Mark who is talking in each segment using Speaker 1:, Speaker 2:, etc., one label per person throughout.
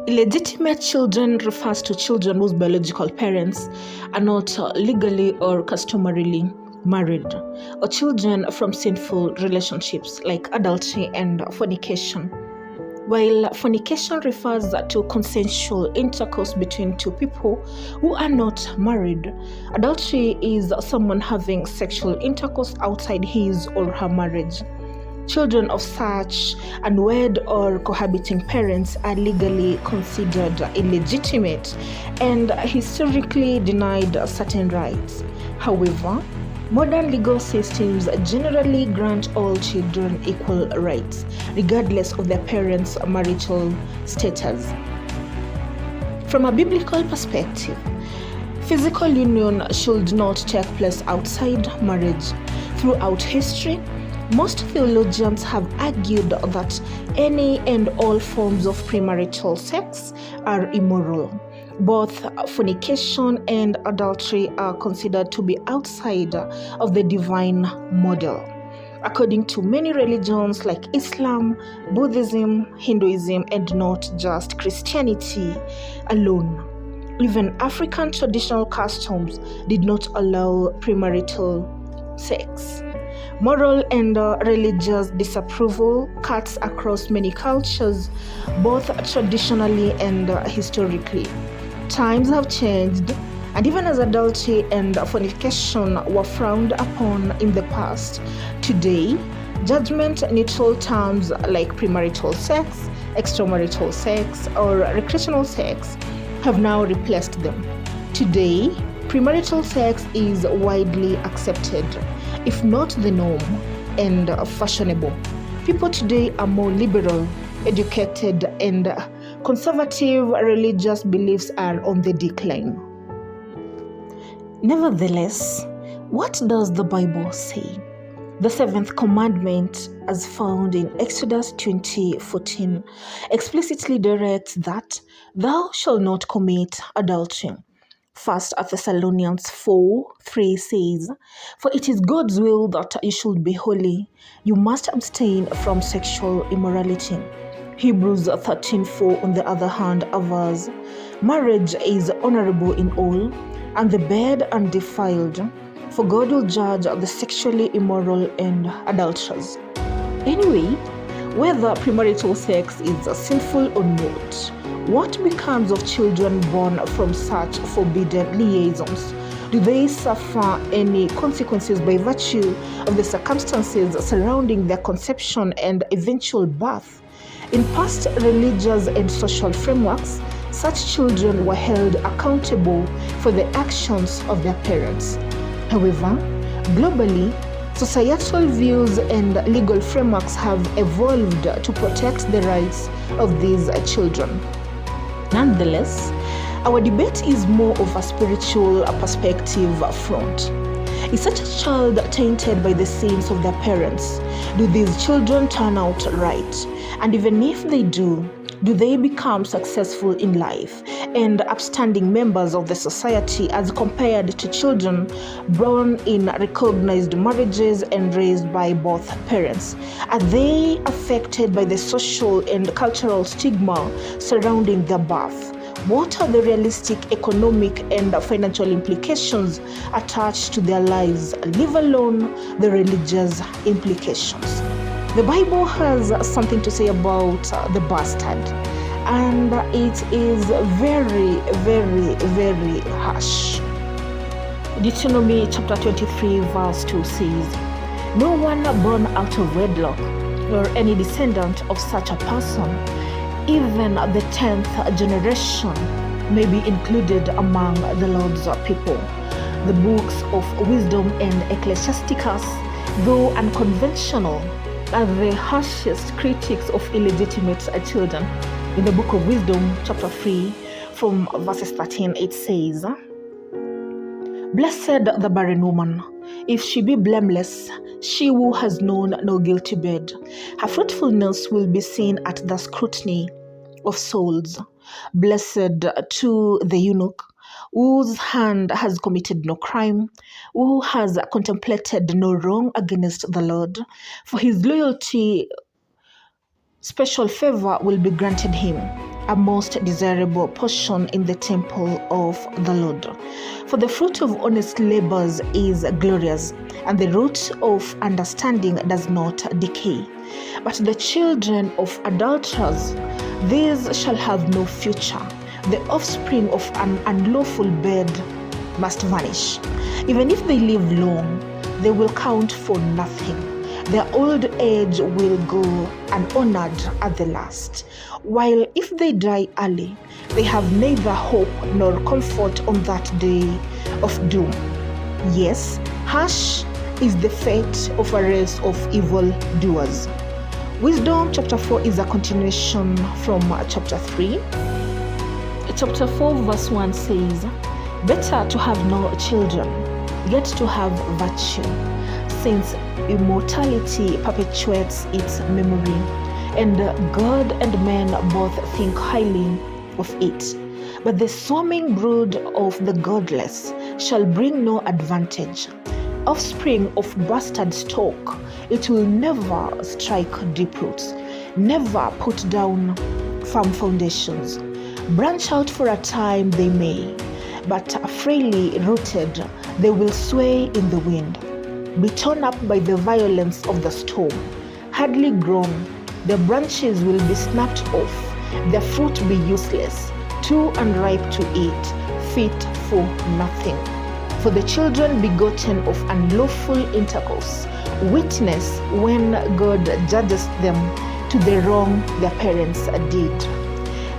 Speaker 1: Illegitimate children refers to children whose biological parents are not legally or customarily married, or children from sinful relationships like adultery and fornication. While fornication refers to consensual intercourse between two people who are not married, adultery is someone having sexual intercourse outside his or her marriage. Children of such unwed or cohabiting parents are legally considered illegitimate and historically denied certain rights. However, modern legal systems generally grant all children equal rights, regardless of their parents' marital status. From a biblical perspective, physical union should not take place outside marriage. Throughout history, most theologians have argued that any and all forms of premarital sex are immoral. Both fornication and adultery are considered to be outside of the divine model. According to many religions like Islam, Buddhism, Hinduism, and not just Christianity alone, even African traditional customs did not allow premarital sex. Moral and religious disapproval cuts across many cultures, both traditionally and historically. Times have changed, and even as adultery and fornication were frowned upon in the past, today, judgment-neutral terms like premarital sex, extramarital sex, or recreational sex have now replaced them. Today, premarital sex is widely accepted, if not the norm, and fashionable. People today are more liberal, educated, and conservative religious beliefs are on the decline. Nevertheless, what does the Bible say? The seventh commandment, as found in Exodus 20:14, explicitly directs that thou shalt not commit adultery. 1 Thessalonians 4:3 says, for it is God's will that you should be holy. You must abstain from sexual immorality. Hebrews 13:4 on the other hand avers, marriage is honorable in all, and the bed undefiled, for God will judge the sexually immoral and adulterers. Anyway, whether premarital sex is sinful or not, what becomes of children born from such forbidden liaisons? Do they suffer any consequences by virtue of the circumstances surrounding their conception and eventual birth? In past religious and social frameworks, such children were held accountable for the actions of their parents. However, globally, societal views and legal frameworks have evolved to protect the rights of these children. Nonetheless, our debate is more of a spiritual perspective front. Is such a child tainted by the sins of their parents? Do these children turn out right? And even if they do they become successful in life and upstanding members of the society as compared to children born in recognized marriages and raised by both parents? Are they affected by the social and cultural stigma surrounding their birth? What are the realistic economic and financial implications attached to their lives, leave alone the religious implications? The Bible has something to say about the bastard, and it is very, very, very harsh. Deuteronomy chapter 23 verse 2 says, no one born out of wedlock or any descendant of such a person, even the 10th generation, may be included among the Lord's people. The books of Wisdom and Ecclesiasticus, though unconventional, are the harshest critics of illegitimate children. In the Book of Wisdom, chapter 3, from verses 13, it says, blessed the barren woman, if she be blameless, she who has known no guilty bed. Her fruitfulness will be seen at the scrutiny of souls. Blessed to the eunuch, whose hand has committed no crime, who has contemplated no wrong against the Lord. For his loyalty, special favor will be granted him. a most desirable portion in the temple of the Lord. For the fruit of honest labors is glorious, and the root of understanding does not decay. But the children of adulterers, these shall have no future. The offspring of an unlawful bed must vanish. Even if they live long, they will count for nothing. Their old age will go unhonored at the last. While if they die early, they have neither hope nor comfort on that day of doom. Yes, harsh is the fate of a race of evil doers. Wisdom chapter 4 is a continuation from chapter 3. Chapter 4 verse 1 says, "Better to have no children, yet to have virtue, since immortality perpetuates its memory, and God and man both think highly of it. But the swarming brood of the godless shall bring no advantage. Offspring of bastard stock, it will never strike deep roots, never put down firm foundations. Branch out for a time they may, but frailly rooted, they will sway in the wind. Be torn up by the violence of the storm. Hardly grown, their branches will be snapped off, their fruit be useless, too unripe to eat, fit for nothing. For the children begotten of unlawful intercourse witness when God judges them to the wrong their parents did."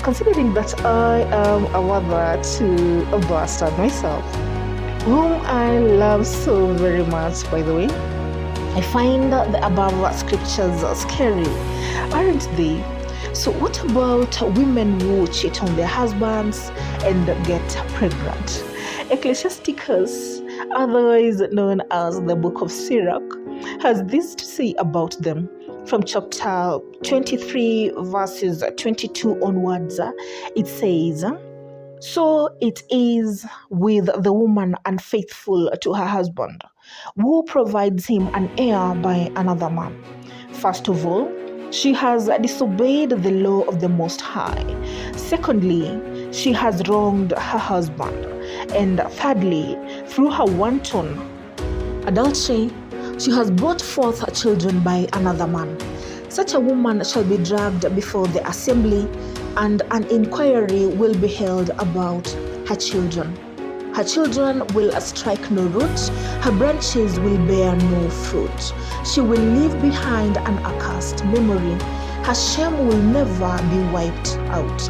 Speaker 1: Considering that I am a mother to a bastard myself, whom I love so very much, by the way, I find the above scriptures scary, aren't they? So what about women who cheat on their husbands and get pregnant? Ecclesiasticus, otherwise known as the Book of Sirach, has this to say about them. From chapter 23 verses 22 onwards, it says, "So it is with the woman unfaithful to her husband, who provides him an heir by another man. First of all, she has disobeyed the law of the Most High. Secondly, she has wronged her husband. And thirdly, through her wanton adultery, she has brought forth children by another man. Such a woman shall be dragged before the assembly, and an inquiry will be held about her children. Her children will strike no root, her branches will bear no fruit. She will leave behind an accursed memory, her shame will never be wiped out.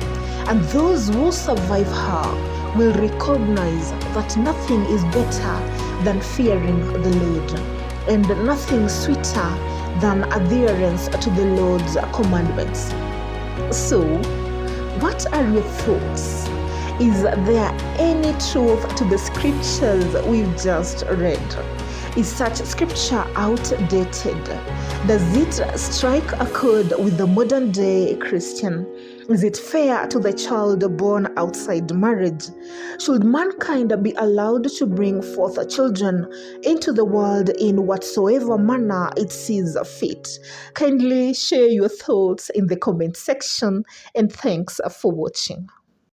Speaker 1: And those who survive her will recognize that nothing is better than fearing the Lord, and nothing sweeter than adherence to the Lord's commandments." So, what are your thoughts? Is there any truth to the scriptures we've just read? Is such scripture outdated? Does it strike a chord with the modern day Christian? Is it fair to the child born outside marriage? Should mankind be allowed to bring forth children into the world in whatsoever manner it sees fit? Kindly share your thoughts in the comment section, and thanks for watching.